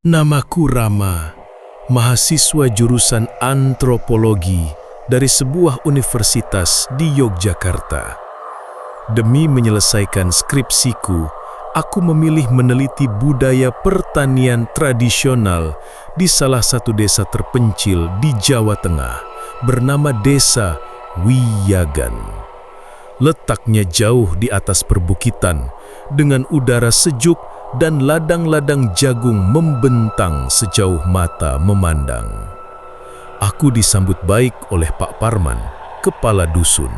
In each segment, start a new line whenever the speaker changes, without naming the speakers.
Namaku Rama, mahasiswa jurusan antropologi dari sebuah universitas di Yogyakarta. Demi menyelesaikan skripsiku, aku memilih meneliti budaya pertanian tradisional di salah satu desa terpencil di Jawa Tengah, bernama Desa Wiyagan. Letaknya jauh di atas perbukitan, dengan udara sejuk dan ladang-ladang jagung membentang sejauh mata memandang. Aku disambut baik oleh Pak Parman, kepala dusun.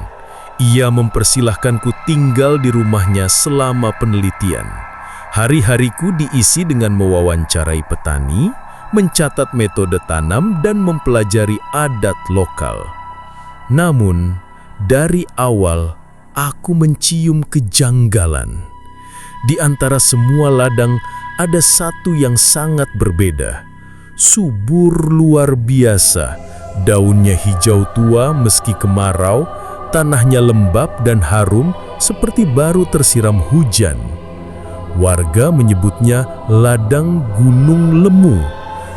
Ia mempersilahkanku tinggal di rumahnya selama penelitian. Hari-hariku diisi dengan mewawancarai petani, mencatat metode tanam dan mempelajari adat lokal. Namun, dari awal aku mencium kejanggalan. Di antara semua ladang ada satu yang sangat berbeda. Subur luar biasa, daunnya hijau tua meski kemarau, tanahnya lembab dan harum seperti baru tersiram hujan. Warga menyebutnya ladang Gunung Lemu,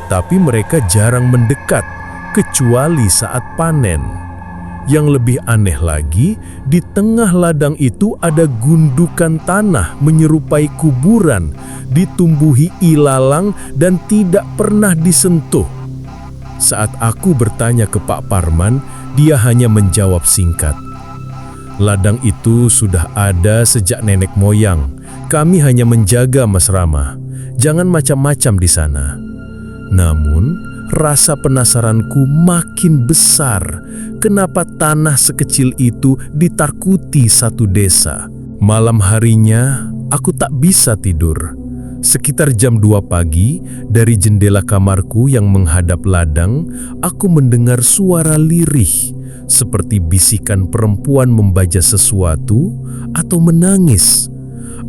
tapi mereka jarang mendekat, kecuali saat panen. Yang lebih aneh lagi, di tengah ladang itu ada gundukan tanah menyerupai kuburan, ditumbuhi ilalang dan tidak pernah disentuh. Saat aku bertanya ke Pak Parman, dia hanya menjawab singkat. Ladang itu sudah ada sejak nenek moyang. Kami hanya menjaga, Mas Rama. Jangan macam-macam di sana. Namun, rasa penasaranku makin besar. Kenapa tanah sekecil itu ditarkuti satu desa? Malam harinya, aku tak bisa tidur. Sekitar jam 2 pagi, dari jendela kamarku yang menghadap ladang, aku mendengar suara lirih, seperti bisikan perempuan membaca sesuatu atau menangis.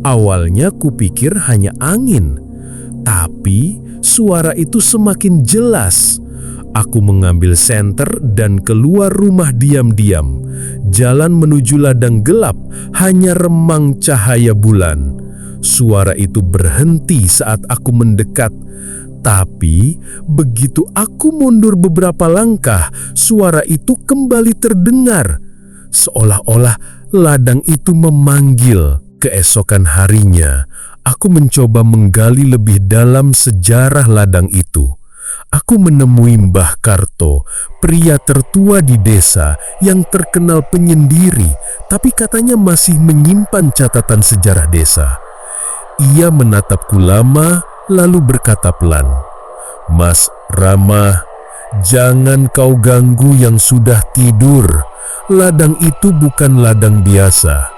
Awalnya kupikir hanya angin, tapi suara itu semakin jelas. Aku mengambil senter dan keluar rumah diam-diam. Jalan menuju ladang gelap, hanya remang cahaya bulan. Suara itu berhenti saat aku mendekat. Tapi begitu aku mundur beberapa langkah, suara itu kembali terdengar. Seolah-olah ladang itu memanggil. Keesokan harinya, aku mencoba menggali lebih dalam sejarah ladang itu. Aku menemui Mbah Karto, pria tertua di desa yang terkenal penyendiri, tapi katanya masih menyimpan catatan sejarah desa. Ia menatapku lama, lalu berkata pelan, "Mas Rama, jangan kau ganggu yang sudah tidur. Ladang itu bukan ladang biasa.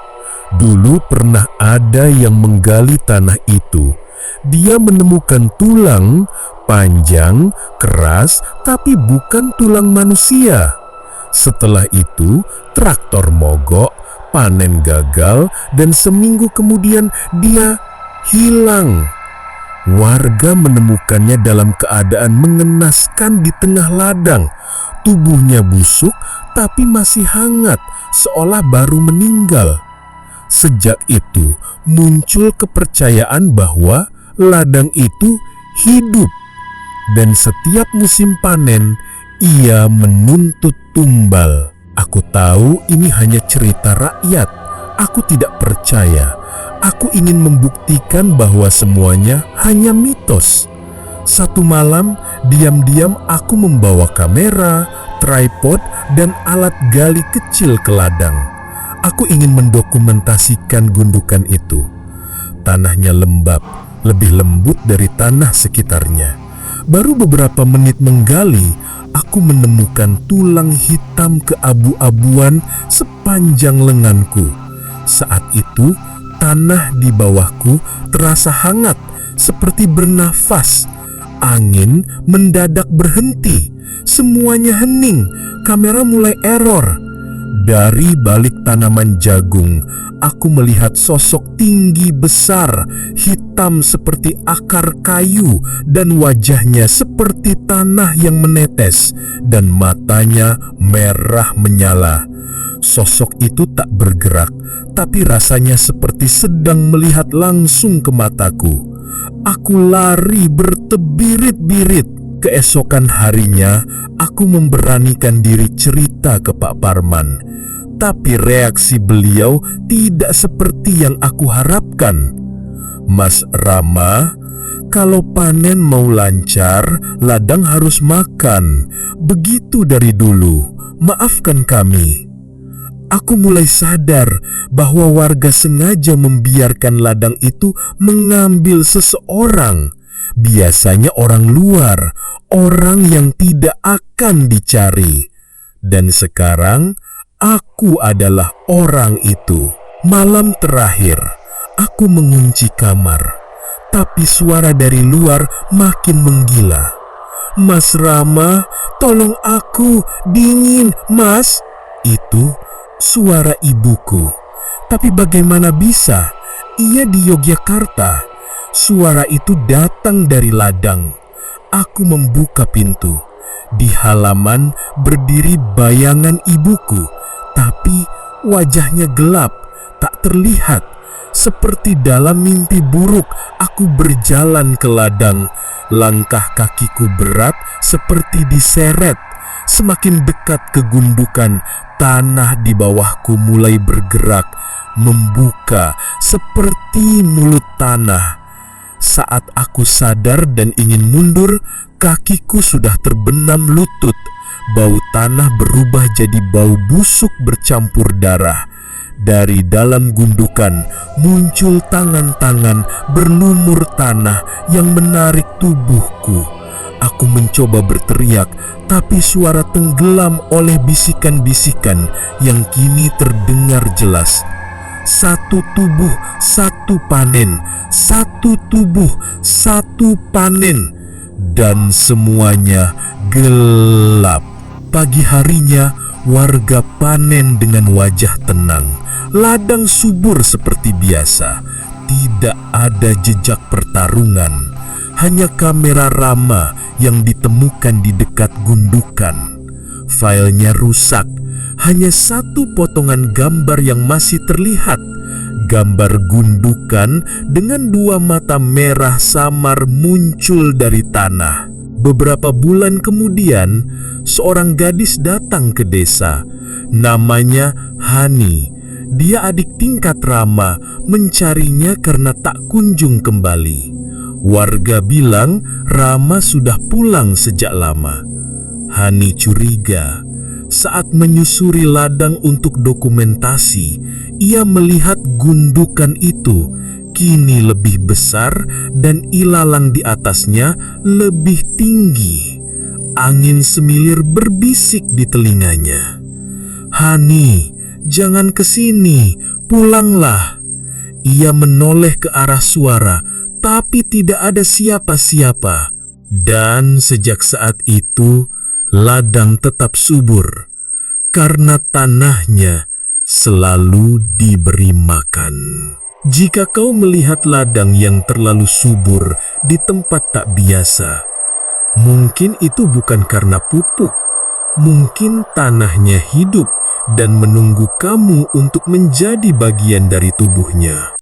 Dulu pernah ada yang menggali tanah itu. Dia menemukan tulang panjang, keras, tapi bukan tulang manusia. Setelah itu, traktor mogok, panen gagal, dan seminggu kemudian dia hilang. Warga menemukannya dalam keadaan mengenaskan di tengah ladang. Tubuhnya busuk, tapi masih hangat, seolah baru meninggal. Sejak itu, muncul kepercayaan bahwa ladang itu hidup. Dan setiap musim panen, ia menuntut tumbal. Aku tahu ini hanya cerita rakyat. Aku tidak percaya. Aku ingin membuktikan bahwa semuanya hanya mitos. Satu malam, diam-diam aku membawa kamera, tripod, dan alat gali kecil ke ladang. Aku ingin mendokumentasikan gundukan itu. Tanahnya lembab, lebih lembut dari tanah sekitarnya. Baru beberapa menit menggali, aku menemukan tulang hitam keabu-abuan sepanjang lenganku. Saat itu, tanah di bawahku terasa hangat, seperti bernafas. Angin mendadak berhenti. Semuanya hening. Kamera mulai error. Dari balik tanaman jagung, aku melihat sosok tinggi besar, hitam seperti akar kayu, dan wajahnya seperti tanah yang menetes, dan matanya merah menyala. Sosok itu tak bergerak, tapi rasanya seperti sedang melihat langsung ke mataku.
Aku lari bertebirit-birit. Keesokan harinya, aku memberanikan diri cerita ke Pak Parman. Tapi reaksi beliau tidak seperti yang aku harapkan. "Mas Rama, kalau panen mau lancar, ladang harus makan. Begitu dari dulu. Maafkan kami." Aku mulai sadar bahwa warga sengaja membiarkan ladang itu mengambil seseorang. Biasanya orang luar, orang yang tidak akan dicari. Dan sekarang, aku adalah orang itu. Malam terakhir, aku mengunci kamar. Tapi suara dari luar makin menggila. "Mas Rama, tolong aku, dingin, Mas." Itu suara ibuku. Tapi bagaimana bisa? Ia di Yogyakarta. Suara itu datang dari ladang. Aku membuka pintu. Di halaman berdiri bayangan ibuku, tapi wajahnya gelap, tak terlihat. Seperti dalam mimpi buruk, aku berjalan ke ladang. Langkah kakiku berat seperti diseret. Semakin dekat ke gundukan, tanah di bawahku mulai bergerak, membuka seperti mulut tanah. Saat aku sadar dan ingin mundur, kakiku sudah terbenam lutut. Bau tanah berubah jadi bau busuk bercampur darah. Dari dalam gundukan muncul tangan-tangan berlumur tanah yang menarik tubuhku. Aku mencoba berteriak, tapi suara tenggelam oleh bisikan-bisikan yang kini terdengar jelas. Satu tubuh, satu panen. Satu tubuh, satu panen. Dan semuanya gelap. Pagi harinya, warga panen dengan wajah tenang. Ladang subur seperti biasa. Tidak ada jejak pertarungan. Hanya kamera Rama yang ditemukan di dekat gundukan. Filenya rusak. Hanya satu potongan gambar yang masih terlihat. Gambar gundukan dengan dua mata merah samar muncul dari tanah. Beberapa bulan kemudian, seorang gadis datang ke desa. Namanya Hani. Dia adik tingkat Rama, mencarinya karena tak kunjung kembali. Warga bilang Rama sudah pulang sejak lama. Hani curiga. Saat menyusuri ladang untuk dokumentasi, ia melihat gundukan itu kini lebih besar dan ilalang di atasnya lebih tinggi. Angin semilir berbisik di telinganya. "Hani, jangan ke sini, pulanglah." Ia menoleh ke arah suara, tapi tidak ada siapa-siapa. Dan sejak saat itu, ladang tetap subur, karena tanahnya selalu diberi makan. Jika kau melihat ladang yang terlalu subur di tempat tak biasa, mungkin itu bukan karena pupuk. Mungkin tanahnya hidup dan menunggu kamu untuk menjadi bagian dari tubuhnya.